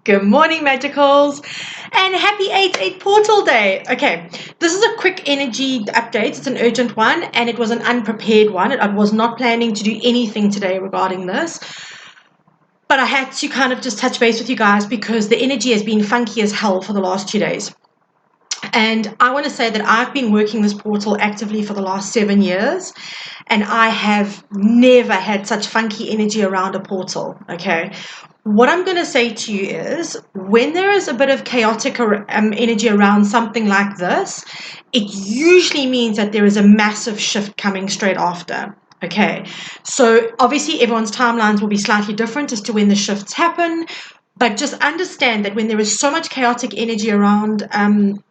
Good morning, Magicals, and happy 8/8 Portal Day. Okay, this is a quick energy update. It's an urgent one, and it was an unprepared one. I was not planning to do anything today regarding this, but I had to kind of just touch base with you guys because the energy has been funky as hell for the last 2 days. And I want to say that I've been working this portal actively for the last 7 years, and I have never had such funky energy around a portal, okay? What I'm going to say to you is when there is a bit of chaotic energy around something like this, it usually means that there is a massive shift coming straight after. Okay, so obviously everyone's timelines will be slightly different as to when the shifts happen, but just understand that when there is so much chaotic energy around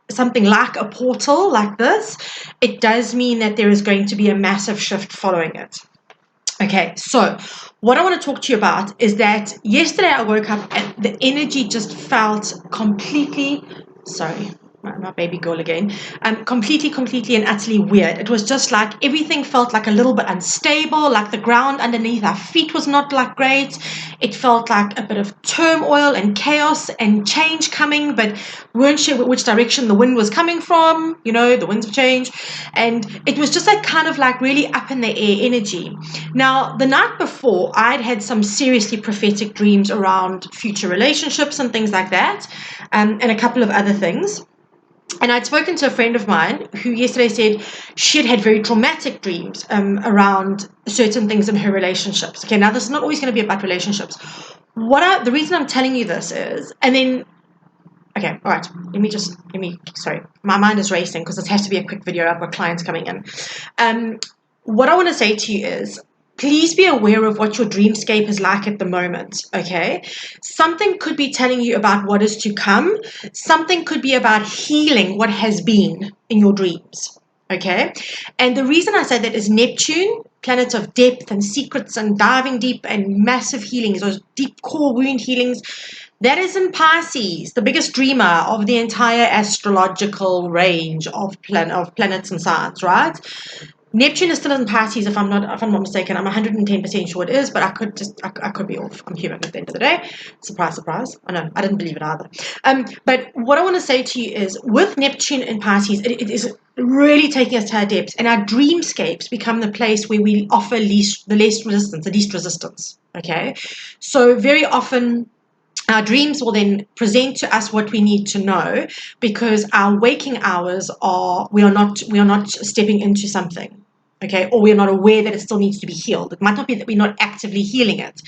something like a portal like this, it does mean that there is going to be a massive shift following it. Okay, so what I want to talk to you about is that yesterday I woke up and the energy just felt completely, sorry, my baby girl again, completely and utterly weird. It was just like everything felt like a little bit unstable, like the ground underneath our feet was not like great. It felt like a bit of turmoil and chaos and change coming, but weren't sure which direction the wind was coming from, the winds of change. And it was just that kind of like really up in the air energy. Now, the night before, I'd had some seriously prophetic dreams around future relationships and things like that, and a couple of other things. And I'd spoken to a friend of mine who yesterday said she'd had very traumatic dreams around certain things in her relationships. Okay, now this is not always going to be about relationships. The reason I'm telling you this is, and then, okay, all right, sorry, my mind is racing because this has to be a quick video. I've got clients coming in. What I want to say to you is, please be aware of what your dreamscape is like at the moment, okay? Something could be telling you about what is to come. Something could be about healing what has been in your dreams, okay? And the reason I say that is Neptune, planet of depth and secrets and diving deep and massive healings, those deep core wound healings, that is in Pisces, the biggest dreamer of the entire astrological range of planets and signs, right? Neptune is still in Pisces, if I'm not mistaken. I'm 110% sure it is, but I could be off. I'm human at the end of the day. Surprise, surprise. I know, I didn't believe it either. But what I want to say to you is, with Neptune in Pisces, it is really taking us to our depths, and our dreamscapes become the place where we offer the least resistance. Okay, so very often our dreams will then present to us what we need to know, because our waking hours we are not stepping into something, okay, or we are not aware that it still needs to be healed. It might not be that we're not actively healing it.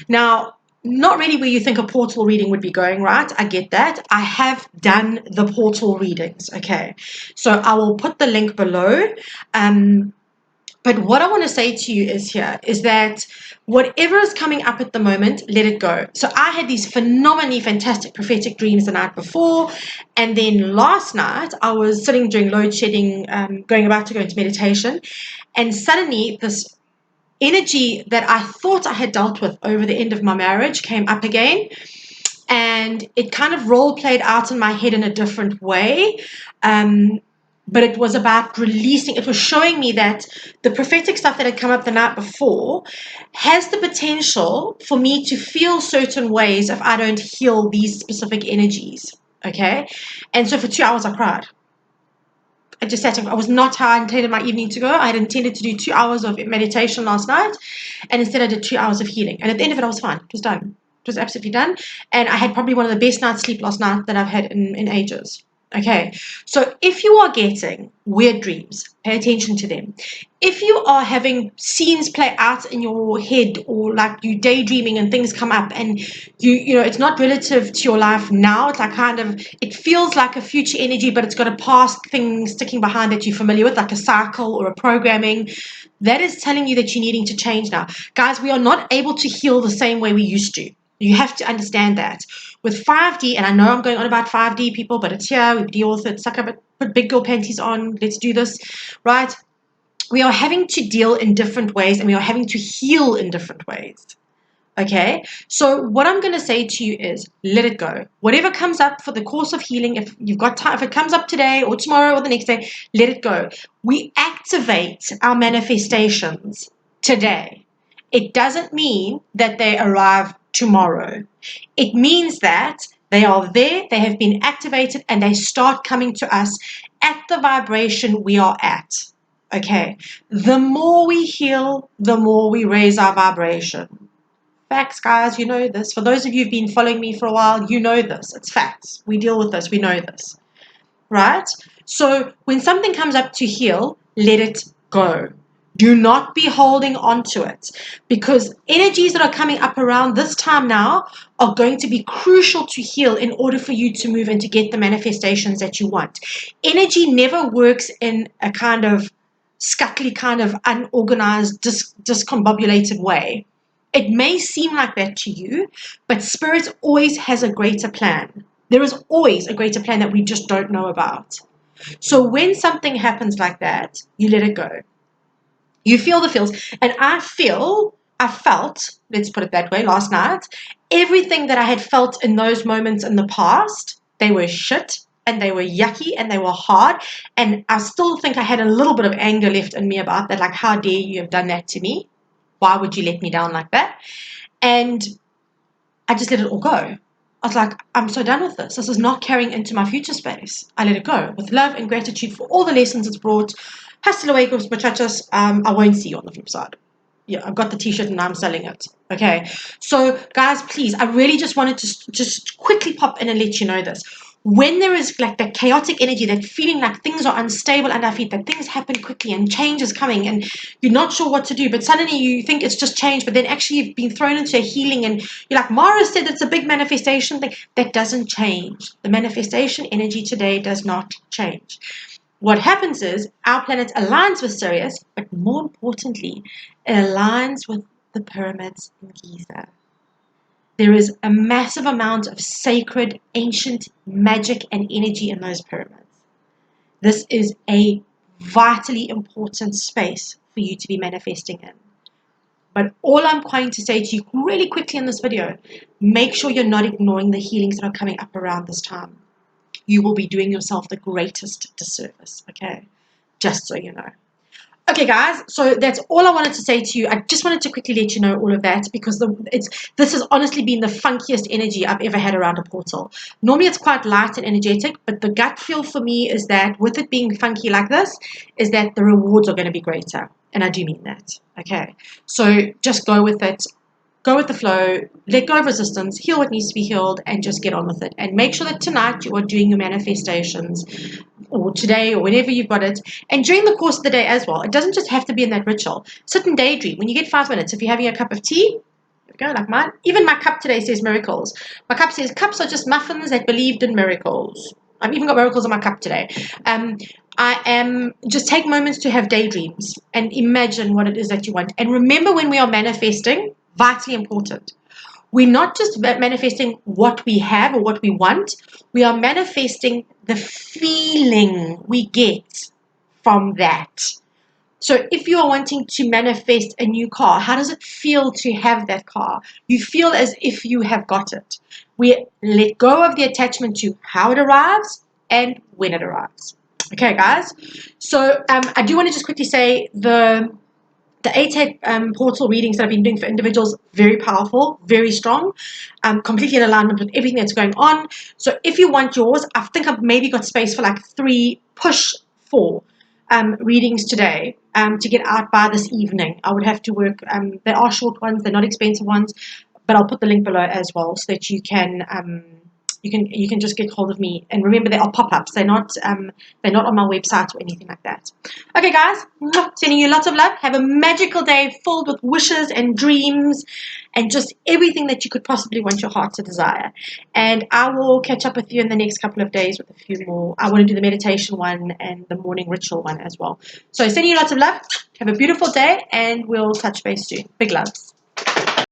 Now, not really where you think a portal reading would be going, right? I get that. I have done the portal readings, okay, so I will put the link below. But what I want to say to you is that whatever is coming up at the moment, let it go. So I had these phenomenally fantastic prophetic dreams the night before. And then last night, I was sitting during load shedding, about to go into meditation. And suddenly this energy that I thought I had dealt with over the end of my marriage came up again. And it kind of role played out in my head in a different way. But it was about releasing. It was showing me that the prophetic stuff that had come up the night before has the potential for me to feel certain ways if I don't heal these specific energies, okay? And so for 2 hours I cried. I just sat. I was not how I intended my evening to go. I had intended to do 2 hours of meditation last night, and instead I did 2 hours of healing. And at the end of it, I was fine. It was done. It was absolutely done. And I had probably one of the best night's sleep last night that I've had in ages. Okay, so if you are getting weird dreams, pay attention to them. If you are having scenes play out in your head, or like you daydreaming and things come up and you know it's not relative to your life now, it's like it feels like a future energy, but it's got a past thing sticking behind that you're familiar with, like a cycle or a programming, that is telling you that you're needing to change now. Guys, we are not able to heal the same way we used to. You have to understand that. With 5D, and I know I'm going on about 5D, people, but it's here, we deal with it, suck up it, put big girl panties on, let's do this, right? We are having to deal in different ways, and we are having to heal in different ways, okay? So what I'm going to say to you is, let it go. Whatever comes up for the course of healing, if you've got time, if it comes up today or tomorrow or the next day, let it go. We activate our manifestations today. It doesn't mean that they arrive tomorrow. It means that they are there, they have been activated, and they start coming to us at the vibration we are at. Okay, the more we heal, the more we raise our vibration. Facts, guys, you know this. For those of you who've been following me for a while, you know this. It's facts. We deal with this. We know this. Right? So when something comes up to heal, let it go. Do not be holding on to it, because energies that are coming up around this time now are going to be crucial to heal in order for you to move and to get the manifestations that you want. Energy never works in a kind of scuttly, kind of unorganized, discombobulated way. It may seem like that to you, but Spirit always has a greater plan. There is always a greater plan that we just don't know about. So when something happens like that, you let it go. You feel the feels. And I felt, let's put it that way, last night, everything that I had felt in those moments in the past, they were shit and they were yucky and they were hard. And I still think I had a little bit of anger left in me about that. Like, how dare you have done that to me? Why would you let me down like that? And I just let it all go. I was like, I'm so done with this. This is not carrying into my future space. I let it go with love and gratitude for all the lessons it's brought. Hasta luego, muchachos. I won't see you on the flip side. Yeah, I've got the t-shirt and I'm selling it. Okay. So, guys, please, I really just wanted to just quickly pop in and let you know this. When there is like that chaotic energy, that feeling like things are unstable under our feet, that things happen quickly and change is coming and you're not sure what to do, but suddenly you think it's just change, but then actually you've been thrown into a healing and you're like, Mara said it's a big manifestation thing. That doesn't change. The manifestation energy today does not change. What happens is our planet aligns with Sirius, but more importantly, it aligns with the pyramids in Giza. There is a massive amount of sacred, ancient magic and energy in those pyramids. This is a vitally important space for you to be manifesting in. But all I'm going to say to you really quickly in this video, make sure you're not ignoring the healings that are coming up around this time. You will be doing yourself the greatest disservice, okay? Just so you know. Okay, guys, so that's all I wanted to say to you. I just wanted to quickly let you know all of that because this has honestly been the funkiest energy I've ever had around a portal. Normally it's quite light and energetic, but the gut feel for me is that with it being funky like this, is that the rewards are going to be greater. And I do mean that, okay? So just go with it. Go with the flow, let go of resistance, heal what needs to be healed, and just get on with it. And make sure that tonight you are doing your manifestations, or today, or whenever you've got it, and during the course of the day as well. It doesn't just have to be in that ritual. Sit and daydream. When you get 5 minutes, if you're having a cup of tea, go like mine. Even my cup today says miracles. My cup says cups are just muffins that believed in miracles. I've even got miracles on my cup today. I am just take moments to have daydreams and imagine what it is that you want. And remember, when we are manifesting, vitally important. We're not just manifesting what we have or what we want. We are manifesting the feeling we get from that. So if you are wanting to manifest a new car, how does it feel to have that car? You feel as if you have got it. We let go of the attachment to how it arrives and when it arrives. Okay, guys. So I do want to just quickly say the 8 portal readings that I've been doing for individuals, very powerful, very strong, completely in alignment with everything that's going on. So if you want yours, I think I've maybe got space for like 3, push 4 readings today to get out by this evening. I would have to work. They are short ones, they're not expensive ones, but I'll put the link below as well so that you can just get hold of me. And remember, they are pop-ups. They're not on my website or anything like that. Okay, guys, sending you lots of love. Have a magical day filled with wishes and dreams and just everything that you could possibly want your heart to desire. And I will catch up with you in the next couple of days with a few more. I want to do the meditation one and the morning ritual one as well. So sending you lots of love. Have a beautiful day, and we'll touch base soon. Big loves.